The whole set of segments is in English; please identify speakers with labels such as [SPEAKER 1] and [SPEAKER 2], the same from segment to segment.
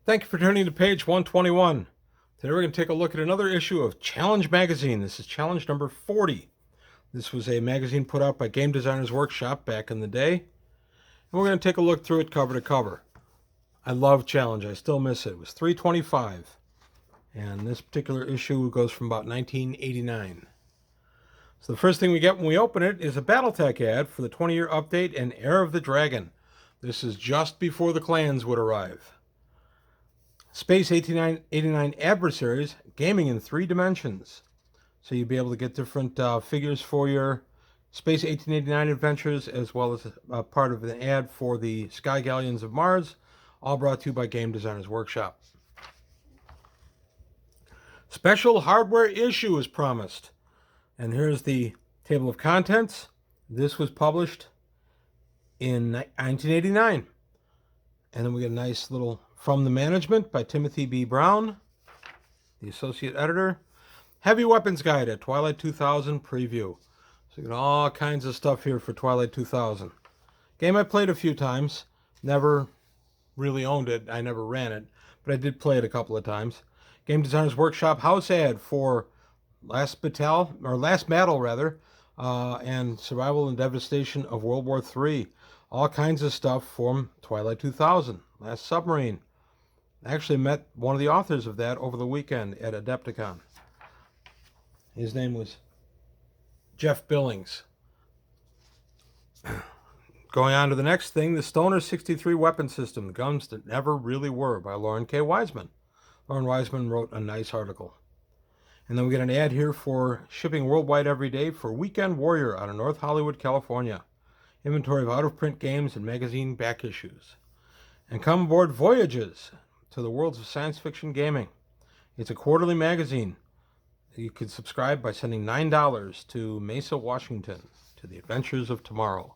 [SPEAKER 1] Thank you for turning to page 121. Today we're going to take a look at another issue of Challenge Magazine. This is challenge number 40. This was a magazine put out by Game Designers Workshop back in the day. And we're going to take a look through it cover to cover. I love Challenge. I still miss it. It was $3.25. And this particular issue goes from about 1989. So the first thing we get when we open it is a BattleTech ad for the 20-year update and Heir of the Dragon. This is just before the clans would arrive. Space 1889 Adversaries, gaming in 3 dimensions. So you'll be able to get different figures for your Space 1889 adventures, as well as part of an ad for the Sky Galleons of Mars, all brought to you by Game Designers Workshop. Special hardware issue is promised. And here's the table of contents. This was published in 1989. And then we get a nice little From the Management by Timothy B. Brown, the associate editor. Heavy Weapons Guide at Twilight 2000 preview. So you get all kinds of stuff here for Twilight 2000. Game I played a few times. Never really owned it. I never ran it, but I did play it a couple of times. Game Designers Workshop house ad for Last Battle, and Survival and Devastation of World War III. All kinds of stuff from Twilight 2000. Last Submarine. I actually met one of the authors of that over the weekend at Adepticon. His name was Jeff Billings. Going on to the next thing, the Stoner 63 weapon system, the guns that never really were, by Lauren K. Wiseman. Lauren Wiseman wrote a nice article. And then we get an ad here for shipping worldwide every day for Weekend Warrior out of North Hollywood, California. Inventory of out-of-print games and magazine back issues. And come aboard Voyages to the worlds of science fiction gaming. It's a quarterly magazine. You can subscribe by sending $9 to Mesa, Washington, to the Adventures of Tomorrow.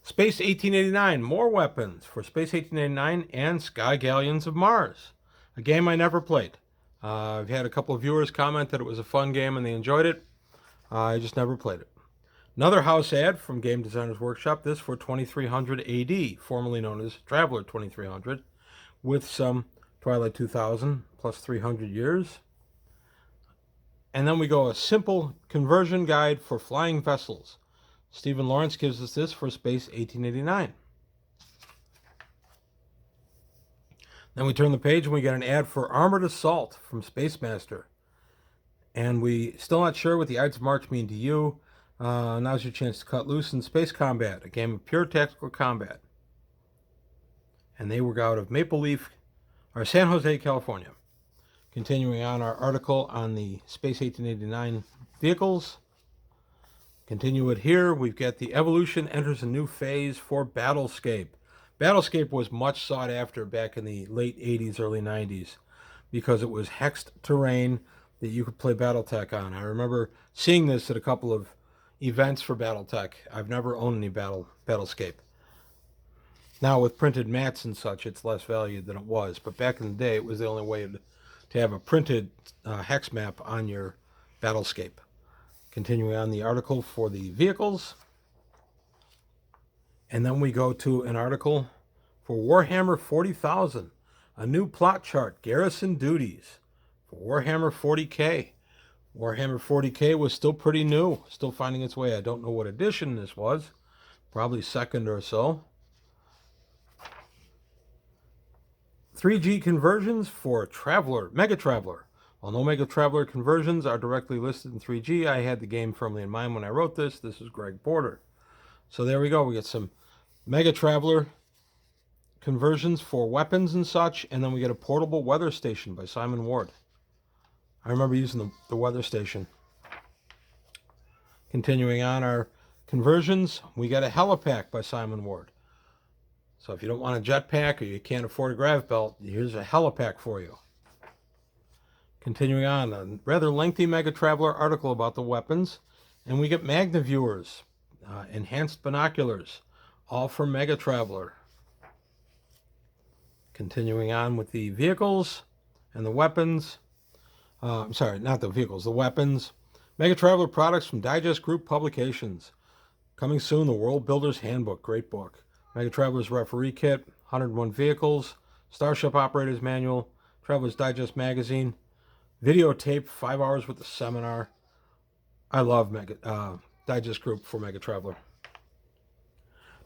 [SPEAKER 1] Space 1889, more weapons for Space 1889 and Sky Galleons of Mars. A game I never played. I've had a couple of viewers comment that it was a fun game and they enjoyed it. I just never played it. Another house ad from Game Designers Workshop, this for 2300 AD, formerly known as Traveler 2300, with some Twilight 2000 plus 300 years. And then we go a simple conversion guide for flying vessels. Stephen Lawrence gives us this for Space 1889. Then we turn the page and we get an ad for Armored Assault from Space Master. And we still not sure what the Ides of March mean to you. Now's your chance to cut loose in Space Combat, a game of pure tactical combat. And they were out of San Jose, California. Continuing on our article on the Space 1889 vehicles. Continue it here. We've got the evolution enters a new phase for Battlescape. Battlescape was much sought after back in the late 80s, early 90s, because it was hexed terrain that you could play Battletech on. I remember seeing this at a couple of events for Battletech. I've never owned any Battlescape. Now with printed mats and such, it's less valued than it was. But back in the day, it was the only way to have a printed hex map on your Battlescape. Continuing on the article for the vehicles. And then we go to an article for Warhammer 40,000. A new plot chart, garrison duties for Warhammer 40K. Warhammer 40K was still pretty new, still finding its way. I don't know what edition this was. Probably second or so. 3G conversions for Mega Traveler. While no Mega Traveler conversions are directly listed in 3G, I had the game firmly in mind when I wrote this. This is Greg Porter. So there we go. We get some Mega Traveler conversions for weapons and such, and then we get a portable weather station by Simon Ward. I remember using the weather station. Continuing on our conversions, we got a helipack by Simon Ward. So if you don't want a jetpack or you can't afford a grav belt, here's a helipack for you. Continuing on, a rather lengthy Mega Traveler article about the weapons, and we get Magna Viewers, enhanced binoculars, all from Mega Traveler. Continuing on with the vehicles and the weapons. Not the vehicles, the weapons. Mega Traveler products from Digest Group Publications. Coming soon, the World Builder's Handbook. Great book. Mega Traveler's Referee Kit, 101 vehicles, Starship Operator's Manual, Traveler's Digest Magazine, videotape, 5 hours with the seminar. I love Digest Group for Mega Traveler.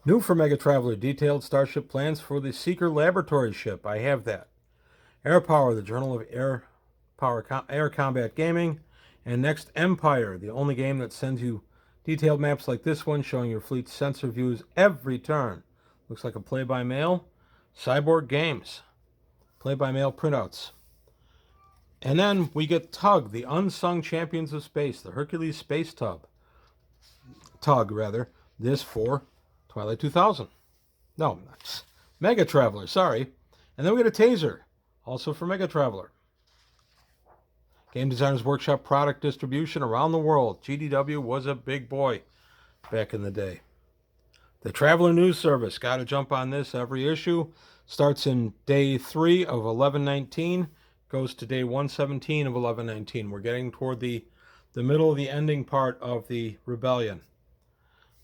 [SPEAKER 1] New for Mega Traveler, detailed Starship plans for the Seeker Laboratory ship. I have that. Air Power, the Journal of Air Combat Gaming. And Next Empire, the only game that sends you detailed maps like this one, showing your fleet's sensor views every turn. Looks like a play-by-mail. Cyborg Games, play-by-mail printouts. And then we get Tug, the Unsung Champions of Space, the Hercules Space Tug. This for Twilight 2000. No, Mega Traveler, sorry. And then we get a Taser, also for Mega Traveler. Game Designers Workshop product distribution around the world. GDW was a big boy back in the day. The Traveler News Service, got to jump on this every issue. Starts in day 3 of 1119, goes to day 117 of 1119. We're getting toward the middle of the ending part of the rebellion.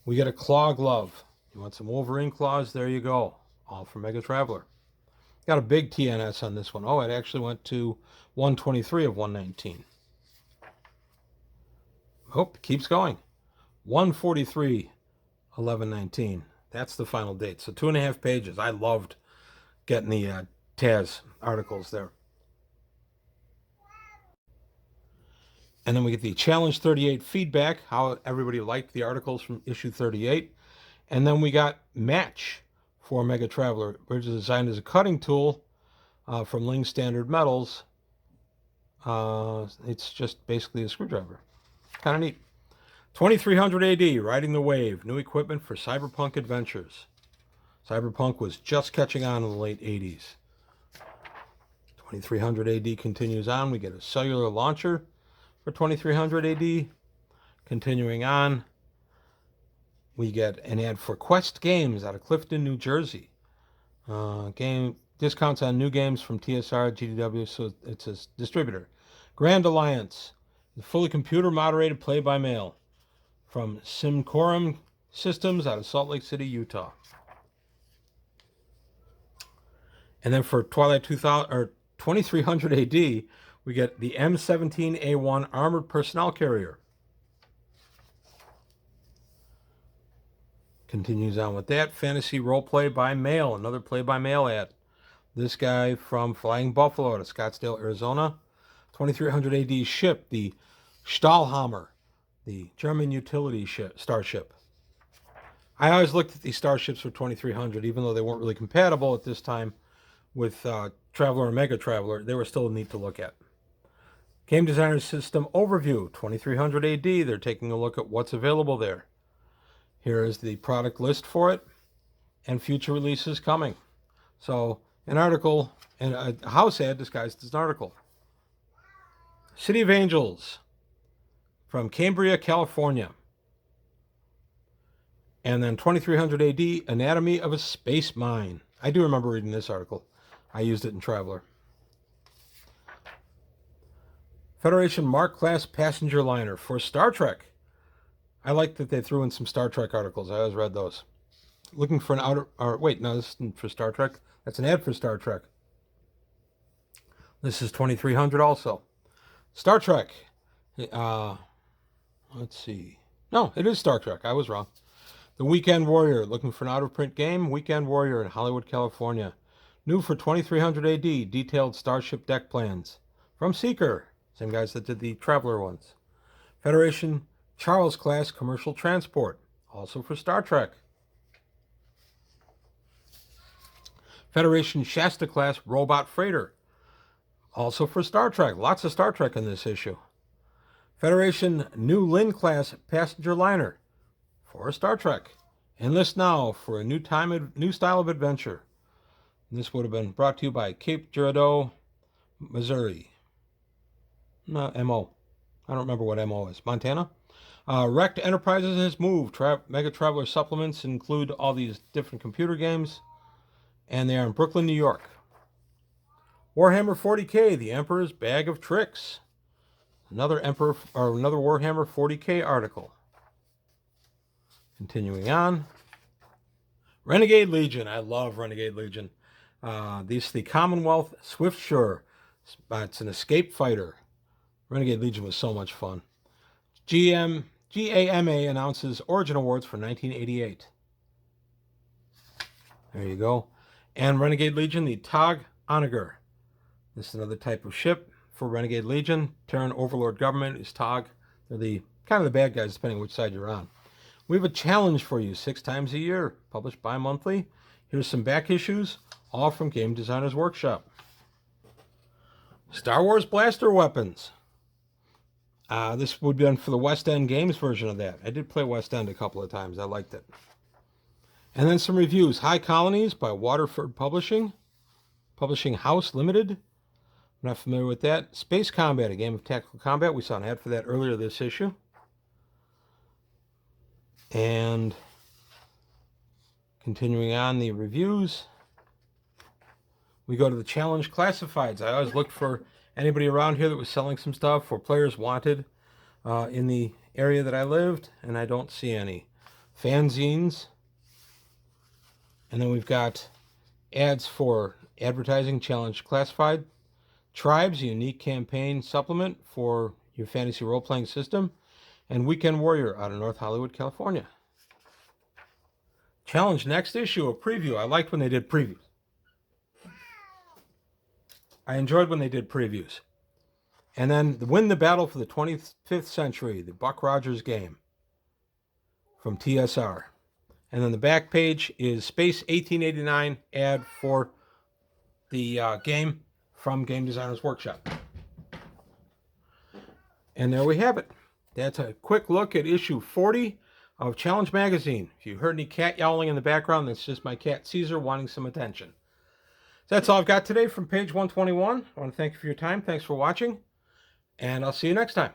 [SPEAKER 1] We get a Claw Glove. You want some Wolverine claws? There you go. All from Mega Traveler. Got a big TNS on this one. Oh, it actually went to 123 of 119. Oh, keeps going. 143, 1119. That's the final date. So 2.5 pages. I loved getting the Taz articles there. And then we get the Challenge 38 feedback, how everybody liked the articles from issue 38. And then we got Match for Mega Traveler, which is designed as a cutting tool from Ling Standard Metals. It's just basically a screwdriver. Kind of neat. 2300 AD, Riding the Wave, new equipment for Cyberpunk Adventures. Cyberpunk was just catching on in the late 80s. 2300 AD continues on. We get a cellular launcher for 2300 AD. Continuing on, we get an ad for Quest Games out of Clifton, New Jersey. Game discounts on new games from TSR, GDW, so it's a distributor. Grand Alliance, fully computer moderated play-by-mail from Simcorum Systems out of Salt Lake City, Utah. And then for Twilight 2000 or 2300 AD, we get the M17A1 Armored Personnel Carrier. Continues on with that. Fantasy Role Play by Mail, another play-by-mail ad. This guy from Flying Buffalo to Scottsdale, Arizona. 2300 AD ship, the Stahlhammer, the German utility starship. I always looked at these starships for 2300, even though they weren't really compatible at this time with Traveler and Mega Traveler. They were still neat to look at. Game Designer System Overview, 2300 AD. They're taking a look at what's available there. Here is the product list for it and future releases coming. So an article and a house ad disguised as an article. City of Angels from Cambria, California. And then 2300 AD, Anatomy of a Space Mine. I do remember reading this article. I used it in Traveler. Federation Mark Class Passenger Liner for Star Trek. I like that they threw in some Star Trek articles. I always read those. Looking for an outer... Or wait, no, this isn't for Star Trek. That's an ad for Star Trek. This is 2300 also. Star Trek. Let's see. No, it is Star Trek. I was wrong. The Weekend Warrior. Looking for an out-of-print game? Weekend Warrior in Hollywood, California. New for 2300 AD. Detailed Starship deck plans. From Seeker. Same guys that did the Traveler ones. Federation Charles Class Commercial Transport. Also for Star Trek. Federation Shasta Class Robot Freighter. Also for Star Trek. Lots of Star Trek in this issue. Federation New Lin Class Passenger Liner. For Star Trek. Enlist now for a new style of adventure. This would have been brought to you by Cape Girardeau, Missouri. No, MO. I don't remember what MO is. Montana? Wrecked Enterprises has moved. Mega Traveler supplements include all these different computer games. And they are in Brooklyn, New York. Warhammer 40K, the Emperor's Bag of Tricks. Another Warhammer 40K article. Continuing on. Renegade Legion. I love Renegade Legion. This is the Commonwealth Swiftshore. It's an escape fighter. Renegade Legion was so much fun. GAMA announces Origin Awards for 1988. There you go. And Renegade Legion, the Tog Onager. This is another type of ship for Renegade Legion. Terran Overlord Government is Tog. They're the kind of the bad guys, depending which side you're on. We have a challenge for you 6 times a year, published bi-monthly. Here's some back issues, all from Game Designers Workshop. Star Wars blaster weapons. This would be done for the West End Games version of that. I did play West End a couple of times. I liked it. And then some reviews. High Colonies by Waterford Publishing. Publishing House Limited. I'm not familiar with that. Space Combat, a game of tactical combat. We saw an ad for that earlier this issue. And continuing on the reviews, we go to the challenge classifieds. I always looked for anybody around here that was selling some stuff or players wanted in the area that I lived, and I don't see any. Fanzines. And then we've got ads for advertising challenge classified. Tribes, a unique campaign supplement for your fantasy role-playing system. And Weekend Warrior out of North Hollywood, California. Challenge next issue, a preview. I liked when they did previews. I enjoyed when they did previews. And then Win the Battle for the 25th Century, the Buck Rogers game from TSR. And then the back page is Space 1889 ad for the game from Game Designers Workshop. And there we have it. That's a quick look at issue 40 of Challenge Magazine. If you heard any cat yowling in the background, that's just my cat Caesar wanting some attention. That's all I've got today from page 121. I want to thank you for your time. Thanks for watching. And I'll see you next time.